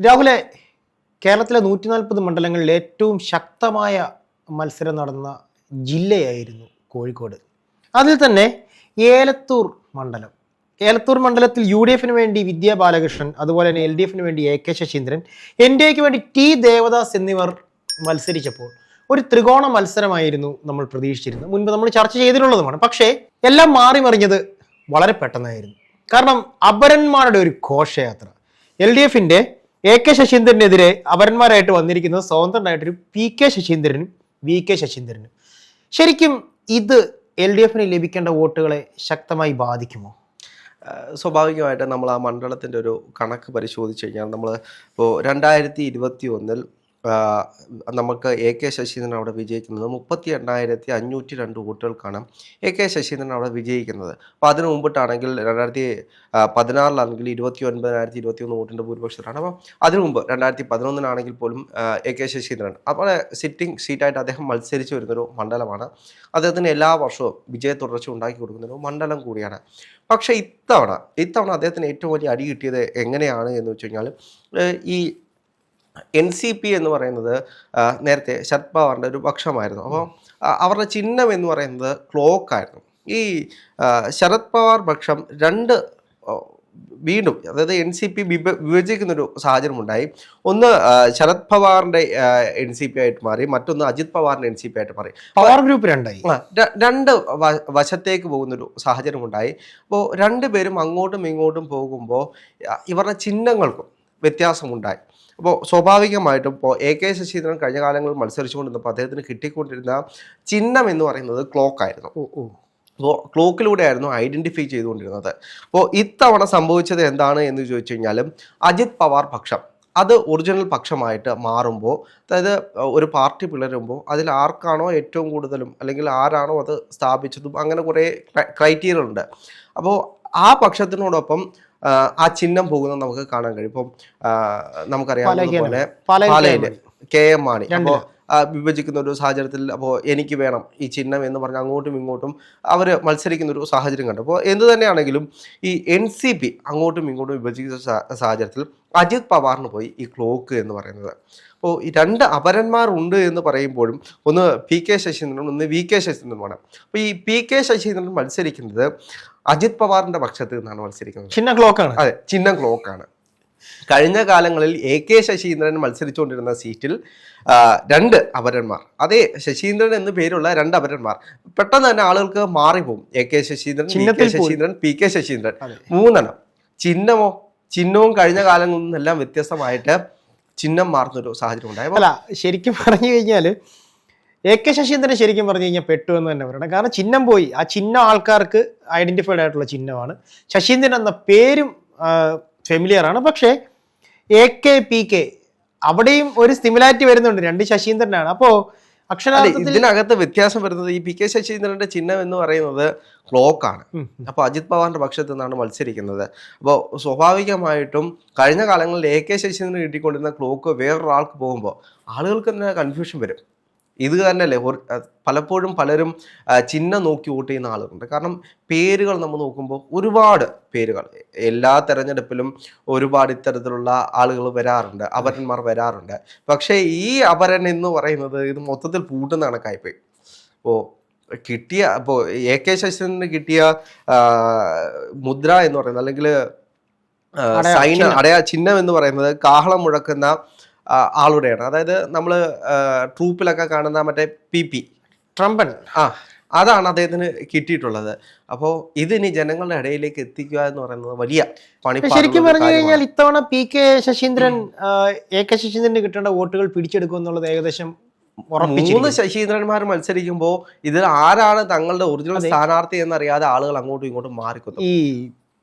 രാഹുലെ, കേരളത്തിലെ 140 മണ്ഡലങ്ങളിൽ ഏറ്റവും ശക്തമായ മത്സരം നടന്ന ജില്ലയായിരുന്നു കോഴിക്കോട്. അതിൽ തന്നെ ഏലത്തൂർ മണ്ഡലം. ഏലത്തൂർ മണ്ഡലത്തിൽ UDF വേണ്ടി വിദ്യാ ബാലകൃഷ്ണൻ, അതുപോലെ തന്നെ LDF വേണ്ടി AK ശശീന്ദ്രൻ, NDAക്ക് വേണ്ടി T ദേവദാസ് എന്നിവർ മത്സരിച്ചപ്പോൾ ഒരു ത്രികോണ മത്സരമായിരുന്നു നമ്മൾ പ്രതീക്ഷിച്ചിരുന്നത്. മുൻപ് നമ്മൾ ചർച്ച ചെയ്തിട്ടുള്ളതുമാണ്. പക്ഷേ എല്ലാം മാറി മറിഞ്ഞത് വളരെ പെട്ടെന്നായിരുന്നു. കാരണം അപരന്മാരുടെ ഒരു ഘോഷയാത്ര. LDF AK ശശീന്ദ്രനെതിരെ അപരന്മാരായിട്ട് വന്നിരിക്കുന്നത് സ്വതന്ത്രനായിട്ടൊരു PK ശശീന്ദ്രനും VK ശശീന്ദ്രനും. ശരിക്കും ഇത് LDF ലഭിക്കേണ്ട വോട്ടുകളെ ശക്തമായി ബാധിക്കുമോ? സ്വാഭാവികമായിട്ട് നമ്മൾ ആ മണ്ഡലത്തിൻ്റെ ഒരു കണക്ക് പരിശോധിച്ച് കഴിഞ്ഞാൽ നമ്മൾ ഇപ്പോൾ 2021 നമുക്ക് AK ശശീന്ദ്രൻ അവിടെ വിജയിക്കുന്നത് 38,502 വോട്ടുകൾക്കാണ് AK ശശീന്ദ്രൻ അവിടെ വിജയിക്കുന്നത്. അപ്പോൾ അതിനു മുമ്പിട്ടാണെങ്കിൽ 2016 29,021 വോട്ടിൻ്റെ ഭൂരിപക്ഷത്തിലാണ്. അപ്പോൾ അതിനു മുമ്പ് 2011 പോലും AK ശശീന്ദ്രൻ അപ്പോൾ സിറ്റിംഗ് സീറ്റായിട്ട് അദ്ദേഹം മത്സരിച്ച് വരുന്നൊരു മണ്ഡലമാണ്. അദ്ദേഹത്തിന് എല്ലാ വർഷവും വിജയ തുടർച്ച ഉണ്ടാക്കി കൊടുക്കുന്നൊരു മണ്ഡലം കൂടിയാണ്. പക്ഷേ ഇത്തവണ അദ്ദേഹത്തിന് ഏറ്റവും വലിയ അടി കിട്ടിയത് എങ്ങനെയാണ് എന്ന് വെച്ച് കഴിഞ്ഞാൽ ഈ NCP എന്ന് പറയുന്നത് നേരത്തെ ശരത് പവാറിൻ്റെ ഒരു പക്ഷമായിരുന്നു. അപ്പോൾ അവരുടെ ചിഹ്നം എന്ന് പറയുന്നത് ക്ലോക്കായിരുന്നു. ഈ ശരത് പവാർ പക്ഷം വീണ്ടും അതായത് NCP വിഭജിക്കുന്നൊരു സാഹചര്യമുണ്ടായി. ഒന്ന് ശരത് പവാറിൻ്റെ NCP ആയിട്ട് മാറി, മറ്റൊന്ന് അജിത് പവാറിൻ്റെ NCP ആയിട്ട് മാറി. പവാർ ഗ്രൂപ്പ് രണ്ടായി. രണ്ട് വശത്തേക്ക് പോകുന്നൊരു സാഹചര്യമുണ്ടായി. അപ്പോൾ രണ്ടുപേരും അങ്ങോട്ടും ഇങ്ങോട്ടും പോകുമ്പോൾ ഇവരുടെ ചിഹ്നങ്ങൾക്കും വ്യത്യാസമുണ്ടായി. അപ്പോൾ സ്വാഭാവികമായിട്ടും ഇപ്പോൾ AK ശശീന്ദ്രൻ കഴിഞ്ഞ കാലങ്ങളിൽ മത്സരിച്ചുകൊണ്ടിരുന്നപ്പോൾ അദ്ദേഹത്തിന് കിട്ടിക്കൊണ്ടിരുന്ന ചിഹ്നം എന്ന് പറയുന്നത് ക്ലോക്കായിരുന്നു. അപ്പോൾ ക്ലോക്കിലൂടെയായിരുന്നു ഐഡൻറ്റിഫൈ ചെയ്തുകൊണ്ടിരുന്നത്. അപ്പോൾ ഇത്തവണ സംഭവിച്ചത് എന്താണ് എന്ന് ചോദിച്ചു കഴിഞ്ഞാലും അജിത് പവാർ പക്ഷം അത് ഒറിജിനൽ പക്ഷമായിട്ട് മാറുമ്പോൾ, അതായത് ഒരു പാർട്ടി പിളരുമ്പോൾ അതിൽ ആർക്കാണോ ഏറ്റവും കൂടുതലും അല്ലെങ്കിൽ ആരാണോ അത് സ്ഥാപിച്ചതും അങ്ങനെ കുറേ ക്രൈറ്റീരിയ ഉണ്ട്. അപ്പോൾ ആ പക്ഷത്തിനോടൊപ്പം ആ ചിഹ്നം പോകുന്നത് നമുക്ക് കാണാൻ കഴിയും. ഇപ്പം നമുക്കറിയാവുന്നതുപോലെ പാലയില് KM മാണി അപ്പോൾ വിഭജിക്കുന്ന ഒരു സാഹചര്യത്തിൽ അപ്പോൾ എനിക്ക് വേണം ഈ ചിഹ്നം എന്ന് പറഞ്ഞ് അങ്ങോട്ടും ഇങ്ങോട്ടും അവർ മത്സരിക്കുന്ന ഒരു സാഹചര്യം കണ്ടു. അപ്പോൾ എന്ത് തന്നെയാണെങ്കിലും ഈ NCP അങ്ങോട്ടും ഇങ്ങോട്ടും വിഭജിക്കുന്ന സാഹചര്യത്തിൽ അജിത് പവാറിന് പോയി ഈ ക്ലോക്ക് എന്ന് പറയുന്നത്. അപ്പോൾ ഈ രണ്ട് അപരന്മാരുണ്ട് എന്ന് പറയുമ്പോഴും ഒന്ന് PK ശശീന്ദ്രനും ഒന്ന് VK ശശീന്ദ്രനുമാണ്. അപ്പോൾ ഈ PK ശശീന്ദ്രൻ മത്സരിക്കുന്നത് അജിത് പവാറിന്റെ പക്ഷത്ത് നിന്നാണ് മത്സരിക്കുന്നത്. ചിഹ്നം ക്ലോക്കാണ്. അതെ, ചിഹ്നം ക്ലോക്കാണ്. കഴിഞ്ഞ കാലങ്ങളിൽ AK ശശീന്ദ്രൻ മത്സരിച്ചുകൊണ്ടിരുന്ന സീറ്റിൽ രണ്ട് അപരന്മാർ, അതേ ശശീന്ദ്രൻ എന്ന് പേരുള്ള രണ്ട് അപരന്മാർ പെട്ടെന്ന് തന്നെ ആളുകൾക്ക് മാറിപ്പോകും. AK Saseendran, VK Saseendran, PK Saseendran, മൂന്നെണ്ണം. ചിഹ്നവും കഴിഞ്ഞ കാലങ്ങളിൽ നിന്നെല്ലാം വ്യത്യസ്തമായിട്ട് ചിഹ്നം മാറുന്നൊരു സാഹചര്യം ഉണ്ടായി. അല്ല, ശരിക്കും പറഞ്ഞു കഴിഞ്ഞാൽ AK ശശീന്ദ്രൻ ശരിക്കും പറഞ്ഞു കഴിഞ്ഞാൽ പെട്ടു എന്ന് തന്നെ പറയണം. കാരണം ചിഹ്നം പോയി. ആ ചിഹ്നം ആൾക്കാർക്ക് ഐഡന്റിഫൈഡ് ആയിട്ടുള്ള ചിഹ്നമാണ്. ശശീന്ദ്രൻ എന്ന പേരും ഫെമിലിയർ ആണ്. പക്ഷേ AK PK അവിടെയും ഒരു സിമിലാരിറ്റി വരുന്നുണ്ട്. രണ്ട് ശശീന്ദ്രനാണ്. അപ്പോൾ അക്ഷരാർത്ഥത്തിൽ ഇതിനകത്ത് വ്യത്യാസം വരുന്നത് ഈ PK ശശീന്ദ്രന്റെ ചിഹ്നം എന്ന് പറയുന്നത് ക്ലോക്കാണ്. അപ്പോൾ അജിത് പവാറിന്റെ പക്ഷത്ത് നിന്നാണ് മത്സരിക്കുന്നത്. അപ്പോൾ സ്വാഭാവികമായിട്ടും കഴിഞ്ഞ കാലങ്ങളിൽ AK ശശീന്ദ്രൻ കിട്ടിക്കൊണ്ടിരുന്ന ക്ലോക്ക് വേറൊരാൾക്ക് പോകുമ്പോൾ ആളുകൾക്ക് തന്നെ കൺഫ്യൂഷൻ വരും. ഇത് തന്നെയല്ലേ പലപ്പോഴും പലരും ചിഹ്നം നോക്കി വോട്ട് ചെയ്യുന്ന ആളുകളുണ്ട്. കാരണം പേരുകൾ നമ്മൾ നോക്കുമ്പോൾ ഒരുപാട് പേരുകൾ എല്ലാ തെരഞ്ഞെടുപ്പിലും ഒരുപാട് ഇത്തരത്തിലുള്ള ആളുകൾ വരാറുണ്ട്, അപരന്മാർ വരാറുണ്ട്. പക്ഷേ ഈ അപരൻ എന്ന് പറയുന്നത് ഇത് മൊത്തത്തിൽ പൂട്ടുന്ന കണക്കായിപ്പോയി. ഇപ്പോൾ AK ശശീന്ദ്രന് കിട്ടിയ മുദ്ര എന്ന് പറയുന്നത് അല്ലെങ്കിൽ ചിഹ്നം എന്ന് പറയുന്നത് കാഹളം മുഴക്കുന്ന ആളുടെയാണ്. അതായത് നമ്മൾ ട്രൂപ്പിലൊക്കെ കാണുന്ന മറ്റേ PP ട്രംപൻ, അതാണ് അദ്ദേഹത്തിന് കിട്ടിയിട്ടുള്ളത്. അപ്പോൾ ഇതിനി ജനങ്ങളുടെ ഇടയിലേക്ക് എത്തിക്കുക എന്ന് പറയുന്നത് വലിയ പണി. ശരിക്കും പറഞ്ഞു കഴിഞ്ഞാൽ ഇത്തവണ PK ശശീന്ദ്രൻ AK ശശീന്ദ്രന് കിട്ടേണ്ട വോട്ടുകൾ പിടിച്ചെടുക്കും എന്നുള്ളത് ഏകദേശം മൂന്ന് ശശീന്ദ്രന്മാർ മത്സരിക്കുമ്പോൾ ഇതിൽ ആരാണ് തങ്ങളുടെ ഒറിജിനൽ സ്ഥാനാർത്ഥി എന്നറിയാതെ ആളുകൾ അങ്ങോട്ടും ഇങ്ങോട്ടും മാറിക്കുന്നു. ഈ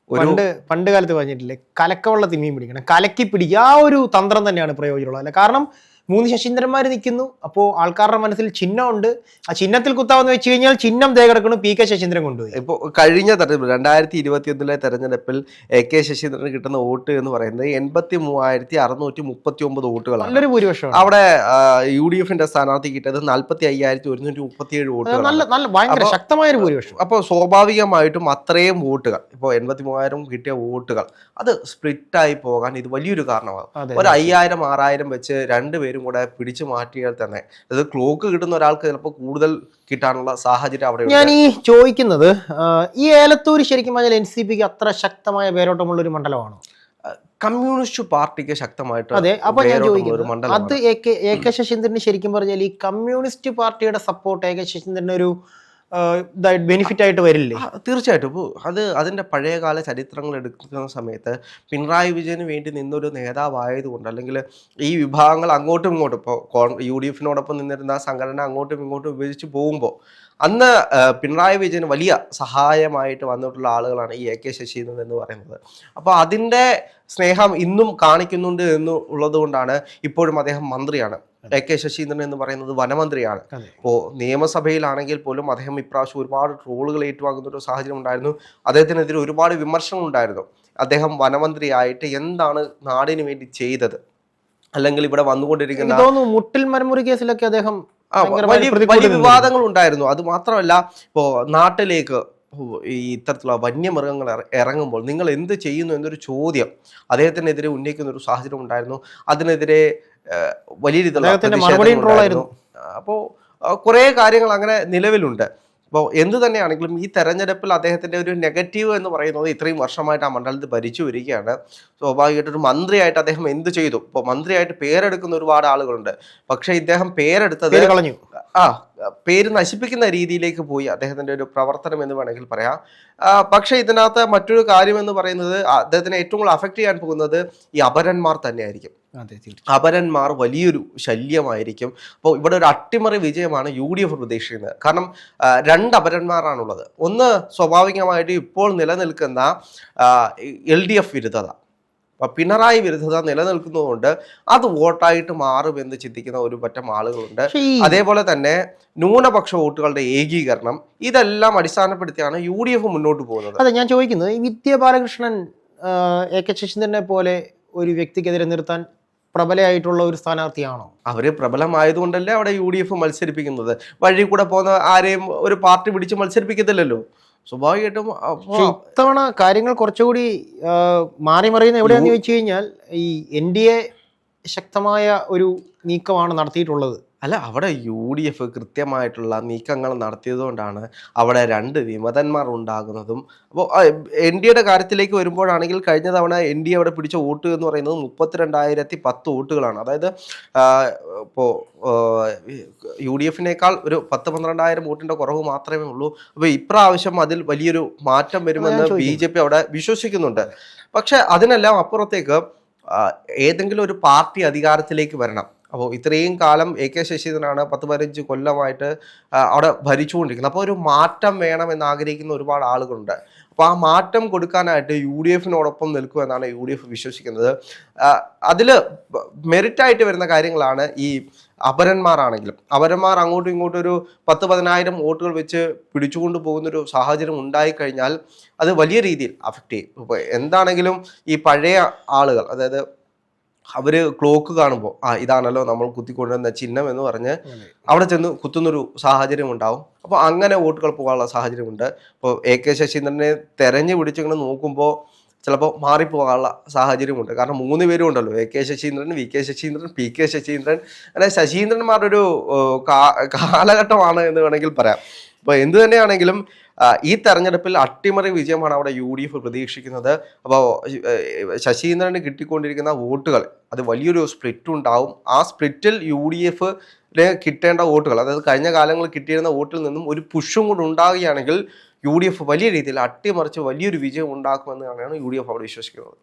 പണ്ട് കാലത്ത് പറഞ്ഞിട്ടില്ലേ, കലക്കവെള്ളത്തിൽ മീൻ പിടിക്കണം, കലക്കി പിടിക്കുക. ആ ഒരു തന്ത്രം തന്നെയാണ് പ്രയോജനമുള്ളത്. അല്ലെ, കാരണം 3 ശശീന്ദ്രന്മാർ നിൽക്കുന്നു. അപ്പോൾ ആൾക്കാരുടെ മനസ്സിൽ ചിഹ്നമുണ്ട്. ആ ചിഹ്നത്തിൽ കുത്താവെന്ന് വെച്ച് കഴിഞ്ഞാൽ ചിഹ്നം ദേ കിടക്കുന്നു, പി കെ ശശീന്ദ്രൻ കൊണ്ടുപോയി. ഇപ്പോൾ കഴിഞ്ഞ തെരഞ്ഞെടുപ്പ് 2021 തെരഞ്ഞെടുപ്പിൽ AK ശശീന്ദ്രന് കിട്ടുന്ന വോട്ട് എന്ന് പറയുന്നത് 83,639 വോട്ടുകളാണ്. നല്ലൊരു ഭൂരിപക്ഷമാണ്. അവിടെ UDF-ന്റെ സ്ഥാനാർത്ഥി കിട്ടിയത് 45,137 വോട്ടുകൾ. നല്ല ഭയങ്കര ശക്തമായ ഒരു ഭൂരിപക്ഷം. അപ്പോൾ സ്വാഭാവികമായിട്ടും അത്രയും വോട്ടുകൾ, ഇപ്പോൾ 83,000 കിട്ടിയ വോട്ടുകൾ, അത് സ്പ്ലിറ്റായി പോകാൻ ഇത് വലിയൊരു കാരണമാകും. ഒരു 5,000-6,000 വെച്ച് രണ്ടുപേരും കൂടെ പിടിച്ചു മാറ്റിയാൽ തന്നെ അത് ക്ലോക്ക് കിട്ടുന്ന ഒരാൾക്ക് ചിലപ്പോൾ കൂടുതൽ കിട്ടാനുള്ള സാഹചര്യം അവിടെ. ഞാൻ ഈ ചോദിക്കുന്നത്, ഈ ഏലത്തൂർ ശരിക്കും പറഞ്ഞാൽ NCPക്ക് അത്ര ശക്തമായ വേരോട്ടമുള്ള ഒരു മണ്ഡലമാണോ? കമ്മ്യൂണിസ്റ്റ് പാർട്ടിക്ക് ശക്തമായിട്ട്. അതെ, അപ്പൊ ഞാൻ ചോദിക്കുന്നത് അത് AK ശശീന്ദ്രന് ശരിക്കും പറഞ്ഞാൽ ഈ കമ്മ്യൂണിസ്റ്റ് പാർട്ടിയുടെ സപ്പോർട്ട് AK ശശീന്ദ്രന് ഒരു ബെനിഫിറ്റ് ആയിട്ട് വരില്ലേ? തീർച്ചയായിട്ടും. ഇപ്പോൾ അതിൻ്റെ പഴയകാല ചരിത്രങ്ങൾ എടുക്കുന്ന സമയത്ത് പിണറായി വിജയന് വേണ്ടി നിന്നൊരു നേതാവായതുകൊണ്ട്, അല്ലെങ്കിൽ ഈ വിഭാഗങ്ങൾ അങ്ങോട്ടും ഇങ്ങോട്ടും, ഇപ്പോൾ UDF-നോടൊപ്പം നിന്നിരുന്ന സംഘടന അങ്ങോട്ടും ഇങ്ങോട്ടും വിഭജിച്ച് പോകുമ്പോൾ അന്ന് പിണറായി വിജയന് വലിയ സഹായമായിട്ട് വന്നിട്ടുള്ള ആളുകളാണ് ഈ AK ശശീന്ദ്രൻ എന്ന് പറയുന്നത്. അപ്പോൾ അതിൻ്റെ സ്നേഹം ഇന്നും കാണിക്കുന്നുണ്ട് എന്നുള്ളത് കൊണ്ടാണ് ഇപ്പോഴും അദ്ദേഹം മന്ത്രിയാണ്. AK ശശീന്ദ്രൻ എന്ന് പറയുന്നത് വനമന്ത്രിയാണ്. ഇപ്പോൾ നിയമസഭയിലാണെങ്കിൽ പോലും അദ്ദേഹം ഇപ്രാവശ്യം ഒരുപാട് ട്രോളുകൾ ഏറ്റുവാങ്ങുന്ന ഒരു സാഹചര്യം ഉണ്ടായിരുന്നു. അദ്ദേഹത്തിനെതിരെ ഒരുപാട് വിമർശനം ഉണ്ടായിരുന്നു. അദ്ദേഹം വനമന്ത്രിയായിട്ട് എന്താണ് നാടിന് വേണ്ടി ചെയ്തത്, അല്ലെങ്കിൽ ഇവിടെ വന്നുകൊണ്ടിരിക്കുന്ന മുട്ടിൽ മരമുറി കേസിലൊക്കെ അദ്ദേഹം വലിയ വിവാദങ്ങൾ ഉണ്ടായിരുന്നു. അത് മാത്രമല്ല, ഇപ്പോൾ നാട്ടിലേക്ക് ഈ ഇത്തരത്തിലുള്ള വന്യമൃഗങ്ങൾ ഇറങ്ങുമ്പോൾ നിങ്ങൾ എന്ത് ചെയ്യുന്നു എന്നൊരു ചോദ്യം അദ്ദേഹത്തിനെതിരെ ഉന്നയിക്കുന്ന ഒരു സാഹചര്യം ഉണ്ടായിരുന്നു. അതിനെതിരെ വലിയ രീതിയിലുള്ള. അപ്പോൾ കുറേ കാര്യങ്ങൾ അങ്ങനെ നിലവിലുണ്ട്. അപ്പോൾ എന്ത് തന്നെയാണെങ്കിലും ഈ തെരഞ്ഞെടുപ്പിൽ അദ്ദേഹത്തിൻ്റെ ഒരു നെഗറ്റീവ് എന്ന് പറയുന്നത് ഇത്രയും വർഷമായിട്ട് ആ മണ്ഡലത്തിൽ ഭരിച്ചു വരികയാണ്. സ്വാഭാവികമായിട്ടൊരു മന്ത്രിയായിട്ട് അദ്ദേഹം എന്ത് ചെയ്തു? ഇപ്പോൾ മന്ത്രിയായിട്ട് പേരെടുക്കുന്ന ഒരുപാട് ആളുകളുണ്ട്. പക്ഷേ ഇദ്ദേഹം പേരെടുത്തത് പേര് നശിപ്പിക്കുന്ന രീതിയിലേക്ക് പോയി അദ്ദേഹത്തിൻ്റെ ഒരു പ്രവർത്തനം എന്ന് വേണമെങ്കിൽ പറയാം. പക്ഷേ ഇതിനകത്ത് മറ്റൊരു കാര്യം എന്ന് പറയുന്നത്, അദ്ദേഹത്തിനെ ഏറ്റവും കൂടുതൽ അഫക്റ്റ് ചെയ്യാൻ പോകുന്നത് ഈ അപരന്മാർ തന്നെയായിരിക്കും. അപരന്മാർ വലിയൊരു ശല്യമായിരിക്കും. അപ്പോൾ ഇവിടെ ഒരു അട്ടിമറി വിജയമാണ് UDF പ്രതീക്ഷിക്കുന്നത്. കാരണം 2 അപരന്മാരാണുള്ളത്. ഒന്ന്, സ്വാഭാവികമായിട്ട് ഇപ്പോൾ നിലനിൽക്കുന്ന LDF വിരുദ്ധത, പിണറായി വിരുദ്ധത നിലനിൽക്കുന്നതുകൊണ്ട് അത് വോട്ടായിട്ട് മാറുമെന്ന് ചിന്തിക്കുന്ന ഒരു പറ്റം ആളുകളുണ്ട്. അതേപോലെ തന്നെ ന്യൂനപക്ഷ വോട്ടുകളുടെ ഏകീകരണം, ഇതെല്ലാം അടിസ്ഥാനപ്പെടുത്തിയാണ് UDF മുന്നോട്ട് പോകുന്നത്. അതെ, ഞാൻ ചോദിക്കുന്നത്, ഈ വിദ്യ ബാലകൃഷ്ണൻ AK ശശീന്ദ്രനെ പോലെ ഒരു വ്യക്തിക്കെതിരെ നിർത്താൻ പ്രബലമായിട്ടുള്ള ഒരു സ്ഥാനാർത്ഥിയാണോ? അവര് പ്രബലമായതുകൊണ്ടല്ലേ അവിടെ UDF മത്സരിപ്പിക്കുന്നത്. വഴി കൂടെ പോകുന്ന ആരെയും ഒരു പാർട്ടി പിടിച്ച് മത്സരിപ്പിക്കത്തില്ലല്ലോ. സ്വാഭാവികമായിട്ടും ഇത്തവണ കാര്യങ്ങൾ കുറച്ചുകൂടി മാറി മറിയുന്ന എവിടെയാന്ന് ചോദിച്ചു കഴിഞ്ഞാൽ, ഈ NDA ശക്തമായ ഒരു നീക്കമാണ് നടത്തിയിട്ടുള്ളത്. അല്ല, അവിടെ UDF കൃത്യമായിട്ടുള്ള നീക്കങ്ങൾ നടത്തിയതുകൊണ്ടാണ് അവിടെ 2 വിമതന്മാർ ഉണ്ടാകുന്നതും. അപ്പോൾ NDAയുടെ കാര്യത്തിലേക്ക് വരുമ്പോഴാണെങ്കിൽ, കഴിഞ്ഞ തവണ NDA അവിടെ പിടിച്ച വോട്ട് എന്ന് പറയുന്നത് 32,010 വോട്ടുകളാണ്. അതായത് ഇപ്പോൾ UDF-നേക്കാൾ ഒരു 10-12,000 വോട്ടിൻ്റെ കുറവ് മാത്രമേ ഉള്ളൂ. അപ്പോൾ ഇപ്രാവശ്യം അതിൽ വലിയൊരു മാറ്റം വരുമെന്ന് BJP അവിടെ വിശ്വസിക്കുന്നുണ്ട്. പക്ഷെ അതിനെല്ലാം അപ്പുറത്തേക്ക് ഏതെങ്കിലും ഒരു പാർട്ടി അധികാരത്തിലേക്ക് വരണം. അപ്പോൾ ഇത്രയും കാലം AK ശശീന്ദ്രനാണ് 10-15 കൊല്ലമായിട്ട് അവിടെ ഭരിച്ചുകൊണ്ടിരിക്കുന്നത്. അപ്പോൾ ഒരു മാറ്റം വേണമെന്ന് ആഗ്രഹിക്കുന്ന ഒരുപാട് ആളുകളുണ്ട്. അപ്പോൾ ആ മാറ്റം കൊടുക്കാനായിട്ട് UDF-നോടൊപ്പം നിൽക്കുമെന്നാണ് UDF വിശ്വസിക്കുന്നത്. അതിൽ മെറിറ്റായിട്ട് വരുന്ന കാര്യങ്ങളാണ് ഈ അപരന്മാരാണെങ്കിലും. അപരന്മാർ അങ്ങോട്ടും ഇങ്ങോട്ടും ഒരു 10-10,000 വോട്ടുകൾ വെച്ച് പിടിച്ചുകൊണ്ട് പോകുന്നൊരു സാഹചര്യം ഉണ്ടായിക്കഴിഞ്ഞാൽ അത് വലിയ രീതിയിൽ അഫക്റ്റ് ചെയ്യും. ഇപ്പോൾ എന്താണെങ്കിലും ഈ പഴയ ആളുകൾ, അതായത് അവർ ക്ലോക്ക് കാണുമ്പോൾ ഇതാണല്ലോ നമ്മൾ കുത്തിക്കൊണ്ടുവന്ന ചിഹ്നം എന്ന് പറഞ്ഞ് അവിടെ ചെന്ന് കുത്തുന്നൊരു സാഹചര്യം ഉണ്ടാവും. അപ്പോൾ അങ്ങനെ വോട്ടുകൾ പോകാനുള്ള സാഹചര്യമുണ്ട്. ഇപ്പോൾ AK ശശീന്ദ്രനെ തെരഞ്ഞു പിടിച്ചിങ്ങനെ നോക്കുമ്പോൾ ചിലപ്പോൾ മാറിപ്പോകാനുള്ള സാഹചര്യമുണ്ട്. കാരണം 3 പേരും ഉണ്ടല്ലോ, AK Saseendran, VK Saseendran, PK Saseendran. അങ്ങനെ ശശീന്ദ്രന്മാരുടെ ഒരു കാലഘട്ടമാണ് എന്ന് വേണമെങ്കിൽ പറയാം. അപ്പോൾ എന്ത് തന്നെയാണെങ്കിലും ഈ തെരഞ്ഞെടുപ്പിൽ അട്ടിമറി വിജയമാണ് അവിടെ UDF പ്രതീക്ഷിക്കുന്നത്. അപ്പോൾ ശശീന്ദ്രന് കിട്ടിക്കൊണ്ടിരിക്കുന്ന വോട്ടുകൾ, അത് വലിയൊരു സ്പ്ലിറ്റ് ഉണ്ടാവും. ആ സ്പ്ലിറ്റിൽ UDF-ന് കിട്ടേണ്ട വോട്ടുകൾ, അതായത് കഴിഞ്ഞ കാലങ്ങളിൽ കിട്ടിയിരുന്ന വോട്ടിൽ നിന്നും ഒരു പുഷും കൂടെ ഉണ്ടാകുകയാണെങ്കിൽ UDF വലിയ രീതിയിൽ അട്ടിമറിച്ച് വലിയൊരു വിജയം ഉണ്ടാക്കുമെന്നാണ് UDF അവിടെ വിശ്വസിക്കുന്നത്.